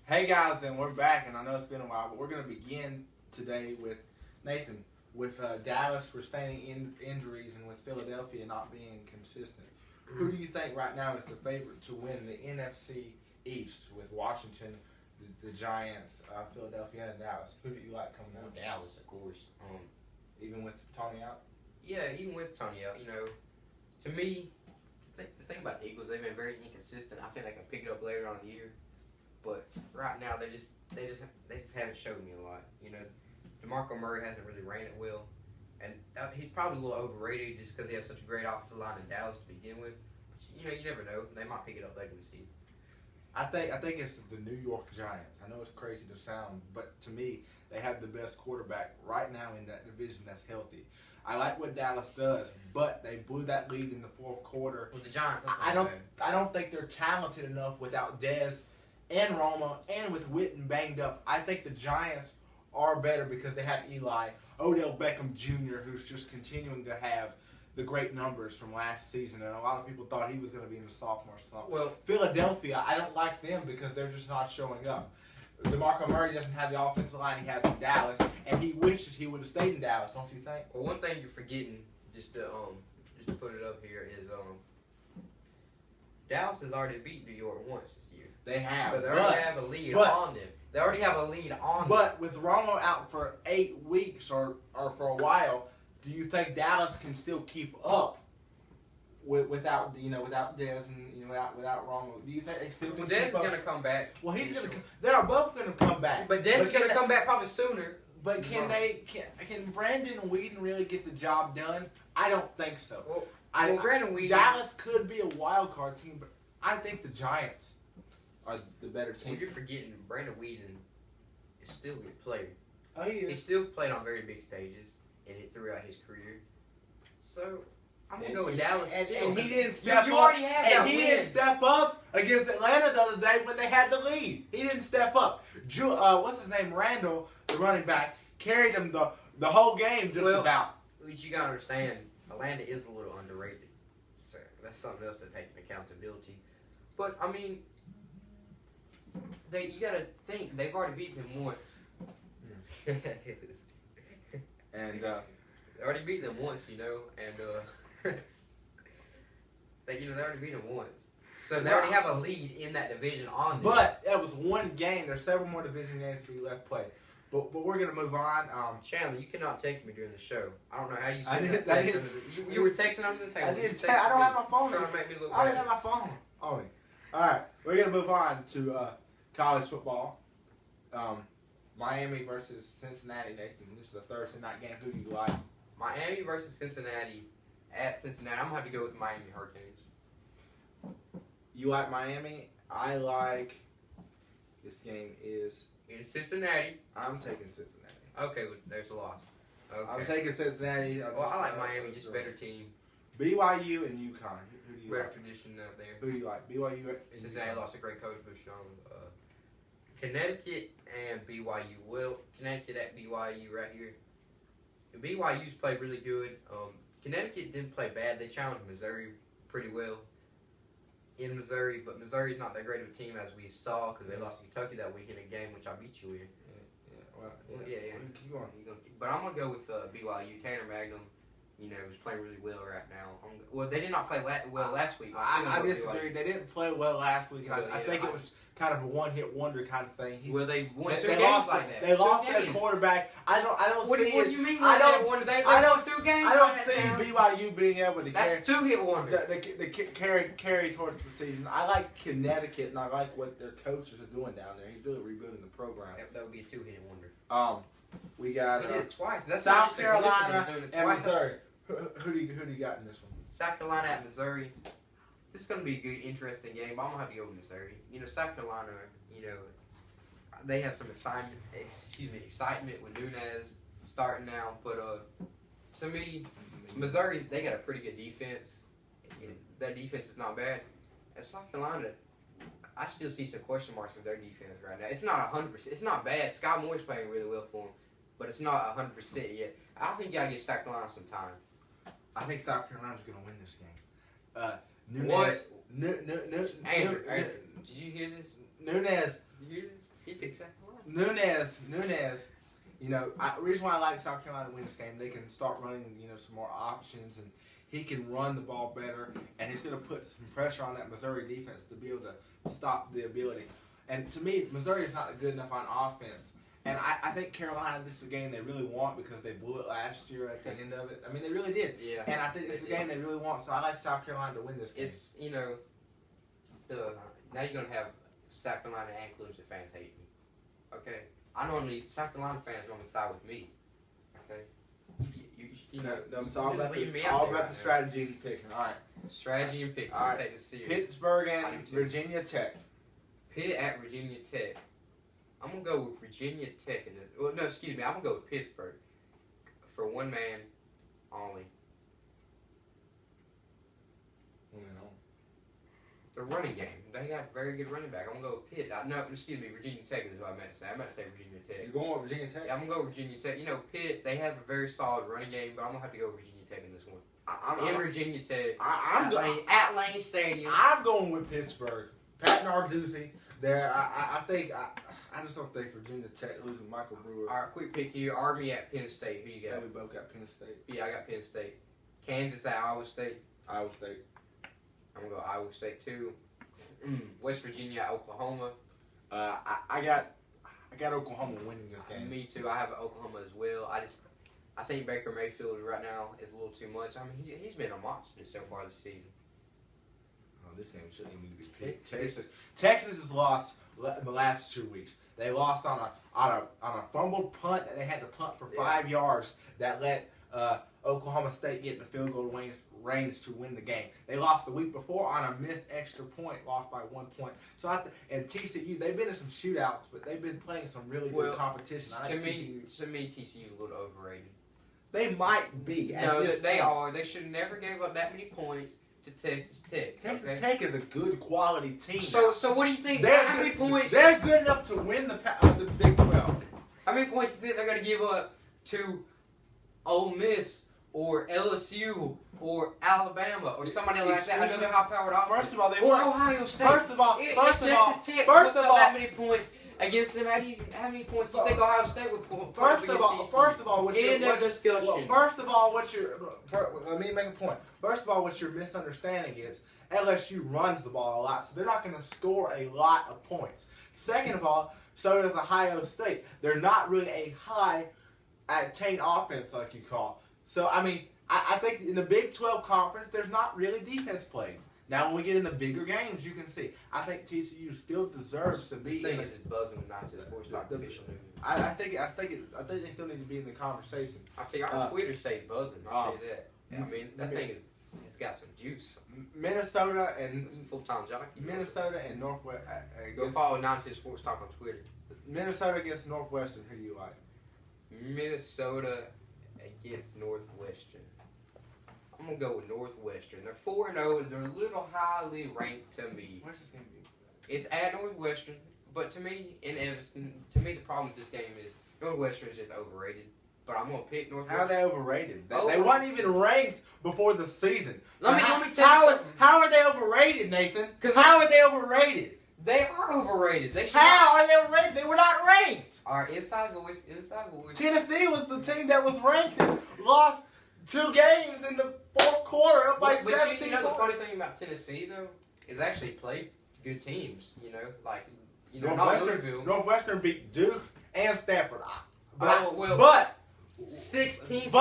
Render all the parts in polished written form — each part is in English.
Hey guys, and we're back, and I know it's been a while, but we're going to begin today with Nathan. With Dallas sustaining injuries and with Philadelphia not being consistent, who do you think right now is the favorite to win the NFC East with Washington, the Giants, Philadelphia, and Dallas? Who do you like coming out? Dallas, of course. Even with Tony out? Yeah, even with Tony out, to me, the thing about the Eagles, they've been very inconsistent. I think they can pick it up later on in the year, but right now they just haven't showed me a lot. DeMarco Murray hasn't really ran it well, and he's probably a little overrated just because he has such a great offensive line in Dallas to begin with. But, you never know; they might pick it up later in the season. I think it's the New York Giants. I know it's crazy to sound, but to me, they have the best quarterback right now in that division that's healthy. I like what Dallas does, but they blew that lead in the fourth quarter. With the Giants, I don't think they're talented enough without Dez and Roma and with Witten banged up. I think the Giants are better because they have Eli, Odell Beckham Jr., who's just continuing to have the great numbers from last season, and a lot of people thought he was going to be in the sophomore slump. Well, Philadelphia, I don't like them because they're just not showing up. DeMarco Murray doesn't have the offensive line he has in Dallas, and he wishes he would have stayed in Dallas, don't you think? Well, one thing you're forgetting, just to put it up here, is Dallas has already beat New York once this year. They have. So they already have a lead on them. They already have a lead on them. But with Romo out for 8 weeks or for a while, do you think Dallas can still keep up without Dez and without Romo? Do you think they still can Dez keep is up? going to come back. Well, he's going to. They're both going to come back. But Dez is going to come back probably sooner. But can Brandon Weeden really get the job done? I don't think so. Well, Brandon Weeden. Dallas could be a wild card team, but I think the Giants are the better team. Well, you're forgetting Brandon Weeden is still a good player. Oh, he is. He still played on very big stages throughout his career. So I'm gonna go with Dallas. And he didn't step up. You already had that he win. didn't step up against Atlanta the other day when they had the lead. He didn't step up. What's his name? Randall, the running back, carried him the whole game just about. What you gotta understand, Atlanta is a little underrated. So that's something else to take into accountability. But I mean, you gotta think they've already beaten him once. And they already beat them once, and they already beat them once. So they already have a lead in that division on them. But that was one game. There's several more division games to be left played. But we're gonna move on. Chandler, you cannot text me during the show. I don't know how you I said didn't- that. You were texting under the table. I don't have my phone. Trying to make me look I didn't bad. have my phone. Oh, all right. We're gonna move on to college football. Miami versus Cincinnati. Nathan, this is a Thursday night game. Who do you like? Miami versus Cincinnati. At Cincinnati, I'm gonna have to go with Miami Hurricanes. You like Miami? I like. This game is In Cincinnati. I'm taking Cincinnati. Okay, well, there's a loss. Okay. I'm taking Cincinnati. Well, I like Miami, just better team. BYU and UConn. Who do you Better like? tradition out there. Who do you like? BYU and Cincinnati UConn. lost a great coach, Bush Young. Connecticut and BYU. Well, Connecticut at BYU right here. BYU's played really good. Connecticut didn't play bad. They challenged Missouri pretty well in Missouri, but Missouri's not that great of a team as we saw because they lost to Kentucky that week in a game, which I beat you in. Yeah. Keep going. But I'm gonna go with BYU. Tanner Magnum, is playing really well right now. Well, they did not play well last week. I disagree. They didn't play well last week. I think it was kind of a one-hit wonder kind of thing. They won two they games lost, like that. They lost their games. quarterback. I don't What see do it. you mean? I don't. They I won don't. 2 games. I don't like see that. BYU being able to That's 2-hit wonder. carry towards the season. I like Connecticut, and I like what their coaches are doing down there. He's really rebuilding the program. That would be a 2-hit wonder. We got He did it twice. That's South not just a coincidence, Carolina doing it and twice. Missouri. Who do you got in this one? South Carolina at Missouri. This is going to be a good, interesting game. But I'm going to have to go with Missouri. South Carolina, they have some excitement with Nunez starting now. But to me, Missouri, they got a pretty good defense. Their defense is not bad. And South Carolina, I still see some question marks with their defense right now. It's not 100%. It's not bad. Scott Moore's playing really well for them, but it's not 100% yet. I think you got to give South Carolina some time. I think South Carolina's going to win this game. Nunez. What? Andrew, did you hear this? Nunez. Did you hear this? Nunez. You know, the reason why I like South Carolina to win this game, they can start running, some more options, and he can run the ball better, and he's going to put some pressure on that Missouri defense to be able to stop the ability. And to me, Missouri is not good enough on offense. And I think Carolina, this is a game they really want because they blew it last year at the end of it. I mean, they really did. Yeah. And I think this is a game they really want, so I like South Carolina to win this game. It's, now you're going to have South Carolina and Clemson fans hate me. Okay? I normally, South Carolina fans normally side with me. Okay? It's all just about leave me the, out all there about right the now. strategy and picking. All right. Strategy and picking. All right. Take this serious. Pittsburgh I and do too. Virginia Tech. Pitt at Virginia Tech. I'm going to go with Virginia Tech. I'm going to go with Pittsburgh for one man only. The running game. They got a very good running back. I'm going to go with Pitt. Virginia Tech is what I meant to say. I meant to say Virginia Tech. You're going with Virginia Tech? Yeah, I'm going to go with Virginia Tech. Pitt, they have a very solid running game, but I'm going to have to go with Virginia Tech in this one. Virginia Tech. At Lane Stadium. I'm going with Pittsburgh. Pat Narduzzi there. I just don't think Virginia Tech losing Michael Brewer. All right, quick pick here. Army at Penn State. Who you Yeah, got? we both got Penn State. Yeah, I got Penn State. Kansas at Iowa State. Iowa State. I'm going to go Iowa State too. West Virginia at Oklahoma. I got Oklahoma winning this game. Me too. I have Oklahoma as well. I think Baker Mayfield right now is a little too much. I mean, he's been a monster so far this season. Oh, this game shouldn't even be picked. Texas has lost the last 2 weeks. They lost on a fumbled punt that they had to punt for 5 yards that let Oklahoma State get in the field goal range to win the game. They lost the week before on a missed extra point, lost by 1 point. So and TCU, they've been in some shootouts, but they've been playing some really good competition. To me, TCU is a little overrated. They might be. No, they are. They should have never gave up that many points to Texas Tech. Texas Tech is a good quality team. So what do you think? How many points? They're good enough to win the Big 12. How many points do you think they're going to give up to Ole Miss or LSU or Alabama or somebody like that? Another high-powered offense. First of all, Ohio State. First of all, if Texas Tech puts up that many points against them, how many points do you think Ohio State would put up First of all, let me make a point. First of all, what your misunderstanding is, LSU runs the ball a lot, so they're not going to score a lot of points. Second of all, so does Ohio State. They're not really a high-octane offense like you call. So, I mean, I think in the Big 12 conference, there's not really defense played. Now, when we get in the bigger games, you can see. I think TCU still deserves to be. This thing is just buzzing with not to the sports talk official news. I think they still need to be in the conversation. I'll tell you, our Twitter say buzzing. I'll tell you that. I mean, that thing it's got some juice. Minnesota and it's a full-time jockey. Minnesota and Northwest. Go follow 9 Sports Talk on Twitter. Minnesota against Northwestern. Who do you like? Minnesota against Northwestern. I'm going to go with Northwestern. They're 4-0. They're a little highly ranked to me. Where's this game be? It's at Northwestern. But to me, in Evanston, the problem with this game is Northwestern is just overrated. But I'm going to pick Northwestern. How are they overrated? They weren't even ranked before the season. Let me tell you something. How are they overrated, Nathan? How are they overrated? They are overrated. How are they overrated? They were not ranked. All right, inside voice. Tennessee was the team that was ranked and lost 2 games in the fourth quarter up by 17 the funny thing about Tennessee, though, is they actually played good teams. Northwestern beat Duke and Stanford. But 16th,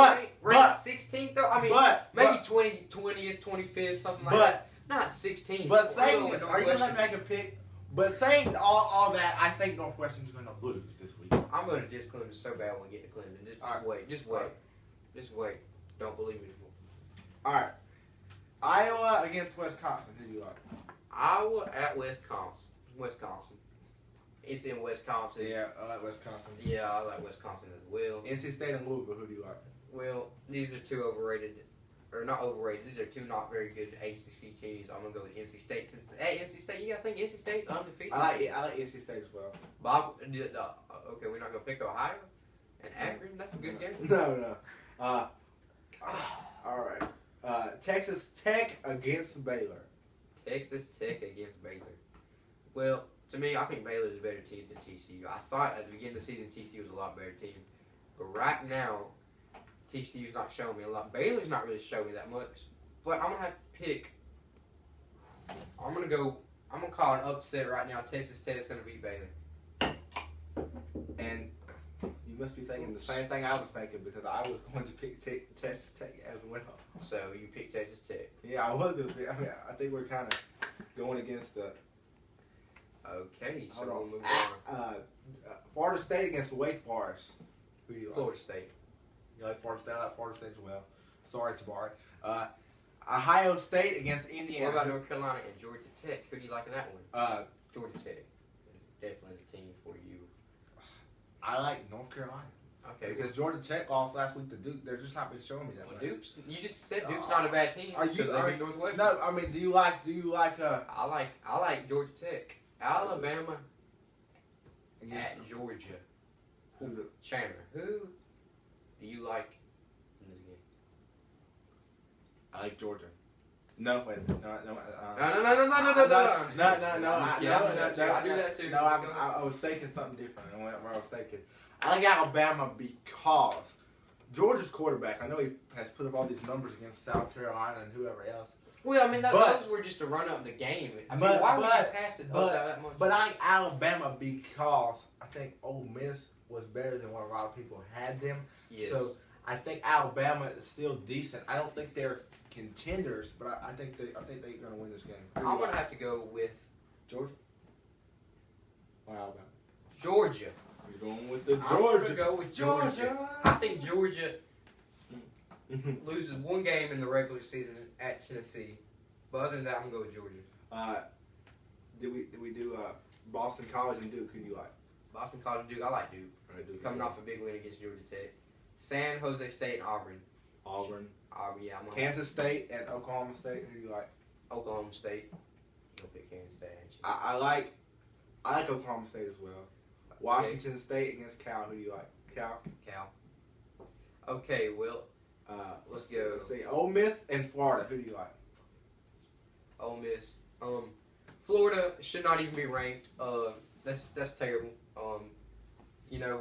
ranked 16th though. I mean, maybe 20th, 25th, something like that. Not 16th. But saying, are you gonna make a pick? But saying all that, I think Northwestern's gonna lose this week. I'm gonna diss Clemson so bad when we get to Clemson. Just wait. Don't believe me. All right. Iowa against Wisconsin. Who do you like? Iowa at Wisconsin. It's in Wisconsin. Yeah, I like Wisconsin. Yeah, I like Wisconsin as well. NC State and Louisville, who do you like? Well, these are 2 overrated, or not overrated. These are 2 not very good ACC teams. I'm gonna go with NC State. Since NC State, you guys think NC State's undefeated? I like NC State as well. Bob, okay, we're not gonna pick Ohio and Akron. That's a good game. No. All right. Texas Tech against Baylor. Texas Tech against Baylor. Well, To me, I think Baylor's a better team than TCU. I thought at the beginning of the season TCU was a lot better team, but right now TCU's not showing me a lot. Baylor's not really showing me that much. But I'm gonna have to pick. I'm gonna call an upset right now. Texas Tech is gonna beat Baylor. And you must be thinking the same thing I was thinking because I was going to pick Texas Tech as well. So you pick Texas Tech. Yeah, I was going to pick. I mean, I think we're kind of going against the. Okay, so Hold we'll on. move on. Florida State against Wake Forest. Who do you like? Florida State. You like Florida State? I like Florida State as well. Sorry, Tabari. Ohio State against Indiana. What about North Carolina and Georgia Tech? Who do you like in that one? Georgia Tech. Definitely the team for you. I like North Carolina. Okay. Because Georgia Tech lost last week to Duke. They're just not been showing me that much. Duke's. You just said Duke's not a bad team. Are you? Because they beat Northwestern. No, I mean, do you like? I like Georgia Tech. Alabama Against at Georgia. who? Chandler. Who do you like in this game? I like Georgia. No, wait, no. No. No. I do that too. No, I was thinking something different. I went where I was thinking. I like Alabama because Georgia's quarterback. I know he has put up all these numbers against South Carolina and whoever else. Well, I mean, But- those were just to run up the game. I mean, But- why would you but- pass it up that much? But I like Alabama because I think Ole Miss was better than what a lot of people had them. Yes. So I think Alabama is still decent. I don't think they're contenders, but I think they're going to win this game. I'm going to have to go with Georgia or Alabama. Georgia. You're going with the I'm going to go with Georgia. I think Georgia Georgia. loses one game in the regular season at Tennessee. But other than that, I'm going to go with Georgia. Did we do Boston College and Duke? Who do you like? Boston College, Duke. I like Duke. All right, Duke Coming as off a big win against Georgia Tech. San Jose State and Auburn. well. Auburn, Auburn, yeah. I'm going Kansas State, and Oklahoma State. Who do you like? Oklahoma State. You'll pick Kansas State, ain't you? I like Oklahoma State as well. Washington State against Cal. Who do you like? Cal. Cal. Okay, well, Let's go. Let's see. Ole Miss and Florida. Who do you like? Ole Miss. Florida should not even be ranked. That's terrible. You know,